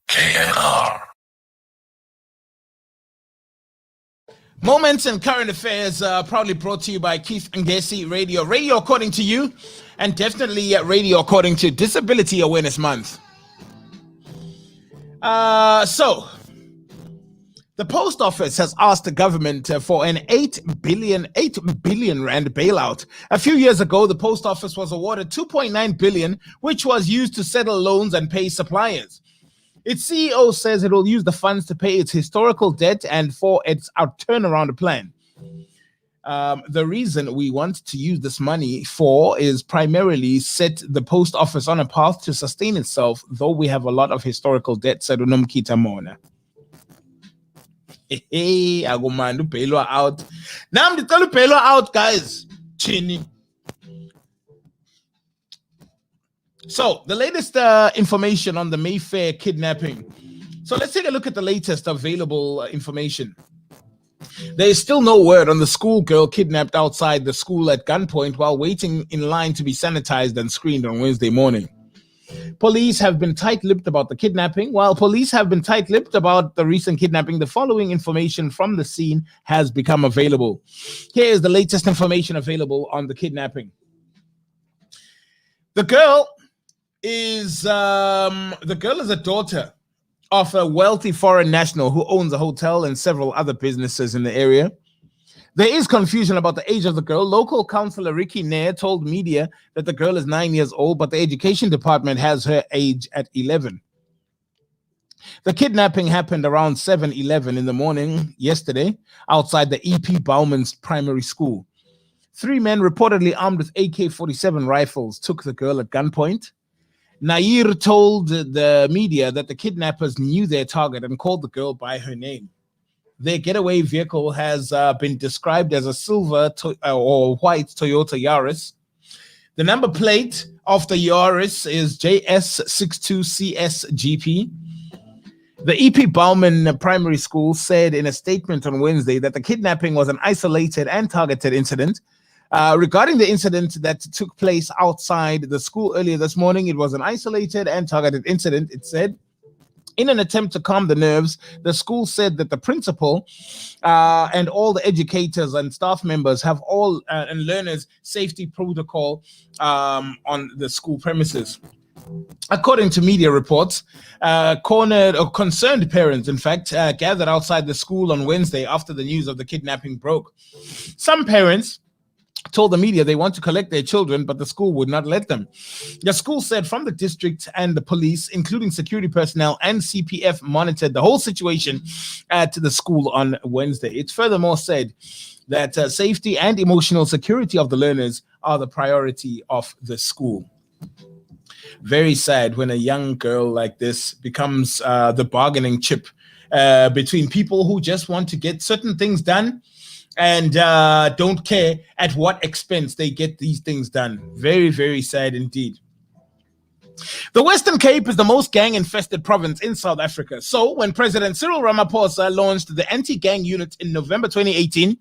KNR. Moments in current affairs proudly brought to you by Keith Ngesi Radio. Radio according to you, and definitely radio according to Disability Awareness Month. So, the post office has asked the government for an 8 billion rand bailout. A few years ago, the post office was awarded 2.9 billion, which was used to settle loans and pay suppliers. Its CEO says it will use the funds to pay its historical debt and for its turnaround plan. The reason we want to use this money for is primarily set the post office on a path to sustain itself, though we have a lot of historical debt, said Unomkita Mona. Hey, Agumanu Pelo out. Now I'm telling Pelo out, guys. Chini. So, the latest information on the Mayfair kidnapping. So, let's take a look at the latest available information. There is still no word on the schoolgirl kidnapped outside the school at gunpoint while waiting in line to be sanitized and screened on Wednesday morning. Police have been tight-lipped about the kidnapping. While police have been tight-lipped about the recent kidnapping, the following information from the scene has become available. Here is the latest information available on the kidnapping. The girl is a daughter of a wealthy foreign national who owns a hotel and several other businesses in the area. There is confusion about the age of the girl. Local councillor Ricky Nair told media that the girl is 9 years old, but the education department has her age at 11. The kidnapping happened around 7:11 in the morning yesterday outside the E.P. Bauman's primary school. 3 men reportedly armed with AK-47 rifles took the girl at gunpoint. Nair told the media that the kidnappers knew their target and called the girl by her name. Their getaway vehicle has been described as a silver or white Toyota Yaris. The number plate of the Yaris is JS62CSGP. The E.P. Bauman Primary School said in a statement on Wednesday that the kidnapping was an isolated and targeted incident. Regarding the incident that took place outside the school earlier this morning, it was an isolated and targeted incident, it said. In an attempt to calm the nerves, the school said that the principal and all the educators and staff members have all and learners safety protocol on the school premises. According to media reports, concerned parents, in fact, gathered outside the school on Wednesday after the news of the kidnapping broke. Some parents told the media they want to collect their children, but the school would not let them. The school said from the district and the police, including security personnel and CPF, monitored the whole situation at the school on Wednesday. It furthermore said that safety and emotional security of the learners are the priority of the school. Very sad when a young girl like this becomes the bargaining chip between people who just want to get certain things done and don't care at what expense they get these things done. Very, very sad indeed. The Western Cape is the most gang-infested province in South Africa. So when President Cyril Ramaphosa launched the anti-gang unit in November 2018,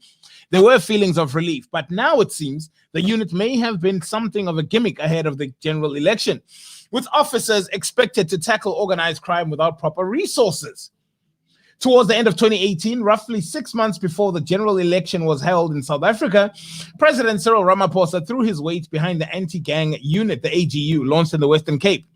there were feelings of relief. But now it seems the unit may have been something of a gimmick ahead of the general election, with officers expected to tackle organized crime without proper resources. Towards the end of 2018, roughly 6 months before the general election was held in South Africa, President Cyril Ramaphosa threw his weight behind the anti-gang unit, the AGU, launched in the Western Cape.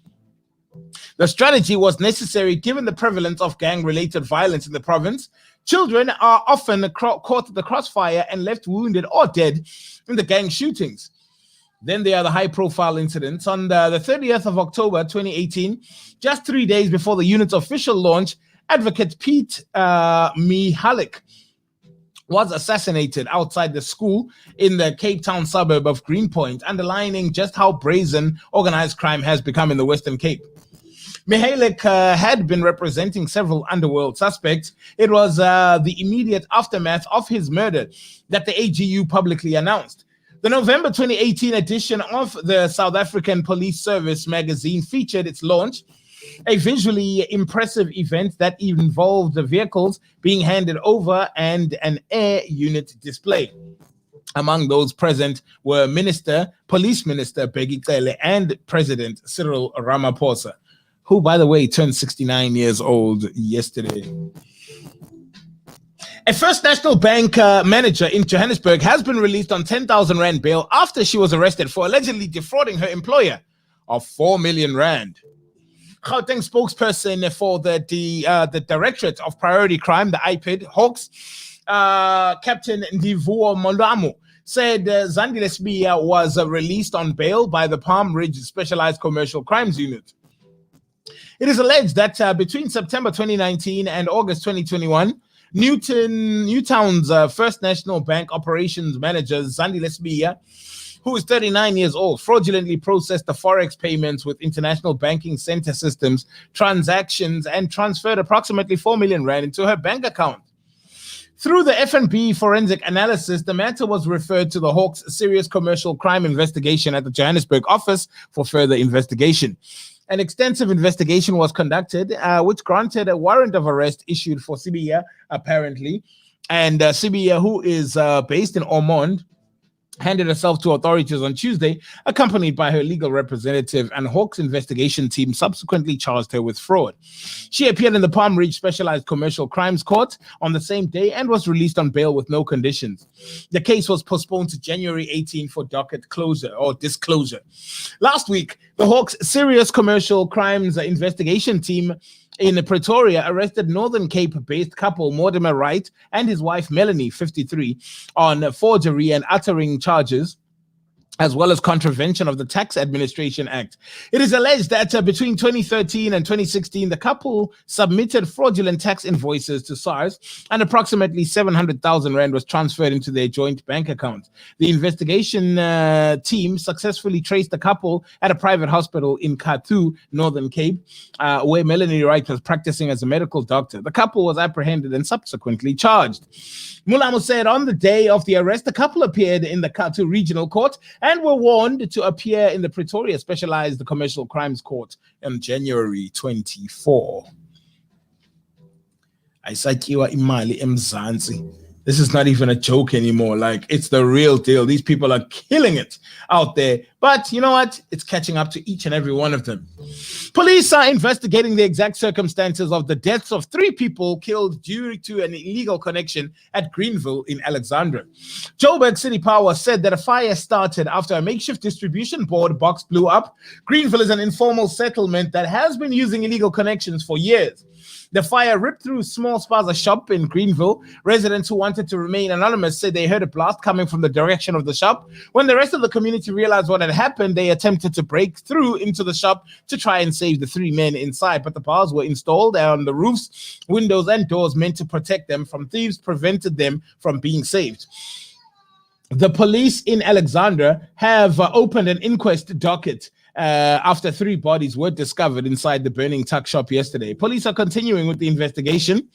The strategy was necessary given the prevalence of gang-related violence in the province. Children are often caught at the crossfire and left wounded or dead in the gang shootings. Then there are the high-profile incidents. On the 30th of October 2018, just 3 days before the unit's official launch, Advocate Pete Mihalik was assassinated outside the school in the Cape Town suburb of Greenpoint, underlining just how brazen organized crime has become in the Western Cape. Mihalik had been representing several underworld suspects. It was the immediate aftermath of his murder that the AGU publicly announced. The November 2018 edition of the South African Police Service magazine featured its launch, a visually impressive event that involved the vehicles being handed over and an air unit display. Among those present were Police Minister Bheki Cele and President Cyril Ramaphosa, who, by the way, turned 69 years old yesterday. A First National Bank manager in Johannesburg has been released on 10,000 Rand bail after she was arrested for allegedly defrauding her employer of 4 million Rand. Gauteng spokesperson for the Directorate of Priority Crime, the IPID, Hawks, Captain Ndivuo Mondamo, said Zandile Sbiya was released on bail by the Palm Ridge Specialized Commercial Crimes Unit. It is alleged that between September 2019 and August 2021, Newtown's First National Bank operations manager, Zandile Sbiya, who is 39 years old, fraudulently processed the forex payments with international banking center systems, transactions, and transferred approximately 4 million Rand into her bank account. Through the FNB forensic analysis, the matter was referred to the Hawks Serious Commercial Crime Investigation at the Johannesburg office for further investigation. An extensive investigation was conducted, which granted a warrant of arrest issued for Sbiya, apparently. And Sbiya, who is based in Ormond, handed herself to authorities on Tuesday, accompanied by her legal representative, and Hawks investigation team subsequently charged her with fraud. She appeared in the Palm Ridge Specialized Commercial Crimes Court on the same day and was released on bail with no conditions. The case was postponed to January 18 for docket closure or disclosure. Last week, the Hawks Serious Commercial Crimes investigation team in Pretoria arrested Northern Cape-based couple Mortimer Wright and his wife Melanie, 53, on forgery and uttering charges, as well as contravention of the Tax Administration Act. It is alleged that between 2013 and 2016, the couple submitted fraudulent tax invoices to SARS, and approximately 700,000 Rand was transferred into their joint bank account. The investigation team successfully traced the couple at a private hospital in Kathu, Northern Cape, where Melanie Wright was practicing as a medical doctor. The couple was apprehended and subsequently charged. Mulamo said on the day of the arrest, the couple appeared in the Kathu Regional Court and were warned to appear in the Pretoria Specialized Commercial Crimes Court on January 24. Ayisatyiwa imali eMzansi. This is not even a joke anymore. Like, it's the real deal. These people are killing it out there. But you know what? It's catching up to each and every one of them. Police are investigating the exact circumstances of the deaths of 3 people killed due to an illegal connection at Greenville in Alexandra. Joburg City Power said that a fire started after a makeshift distribution board box blew up. Greenville is an informal settlement that has been using illegal connections for years. The fire ripped through small spaza shop in Greenville. Residents who wanted to remain anonymous said they heard a blast coming from the direction of the shop. When the rest of the community realized what had happened, they attempted to break through into the shop to try and save the 3 men inside, but the bars were installed on the roofs, windows, and doors meant to protect them from thieves prevented them from being saved. The police in Alexandra have opened an inquest docket after 3 bodies were discovered inside the burning tuck shop yesterday. Police are continuing with the investigation.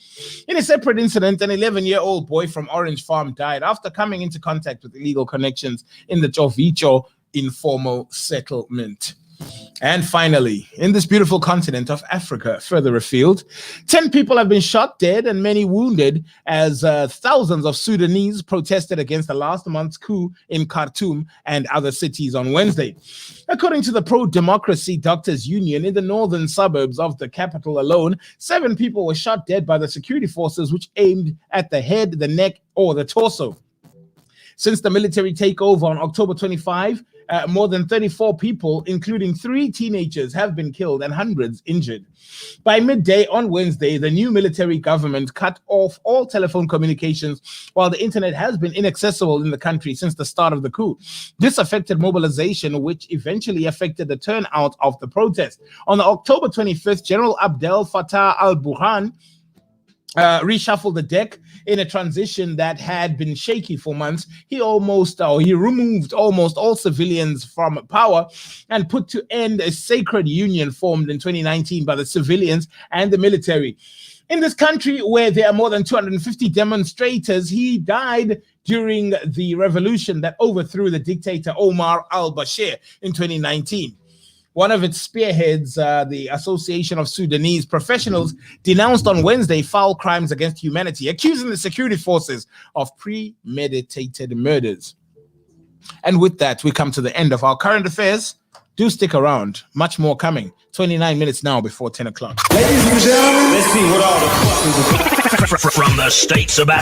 In a separate incident, an 11-year-old boy from Orange Farm died after coming into contact with illegal connections in the Chovicho informal settlement. And finally, in this beautiful continent of Africa, further afield, 10 people have been shot dead and many wounded as thousands of Sudanese protested against the last month's coup in Khartoum and other cities on Wednesday. According to the Pro-Democracy Doctors Union, in the northern suburbs of the capital alone, 7 people were shot dead by the security forces, which aimed at the head, the neck, or the torso. Since the military takeover on October 25, more than 34 people, including 3 teenagers, have been killed and hundreds injured. By midday on Wednesday, the new military government cut off all telephone communications, while the internet has been inaccessible in the country since the start of the coup. This affected mobilization, which eventually affected the turnout of the protest. On October 25th, General Abdel Fattah al-Burhan reshuffled the deck in a transition that had been shaky for months. He removed almost all civilians from power and put to end a sacred union formed in 2019 by the civilians and the military. In this country where there are more than 250 demonstrators, he died during the revolution that overthrew the dictator Omar al-Bashir in 2019. One of its spearheads, the Association of Sudanese Professionals, denounced on Wednesday foul crimes against humanity, accusing the security forces of premeditated murders. And with that, we come to the end of our current affairs Do stick around. Much more coming. 29 minutes now before 10 o'clock. Ladies and gentlemen, let's see what all the fuck is. From the States of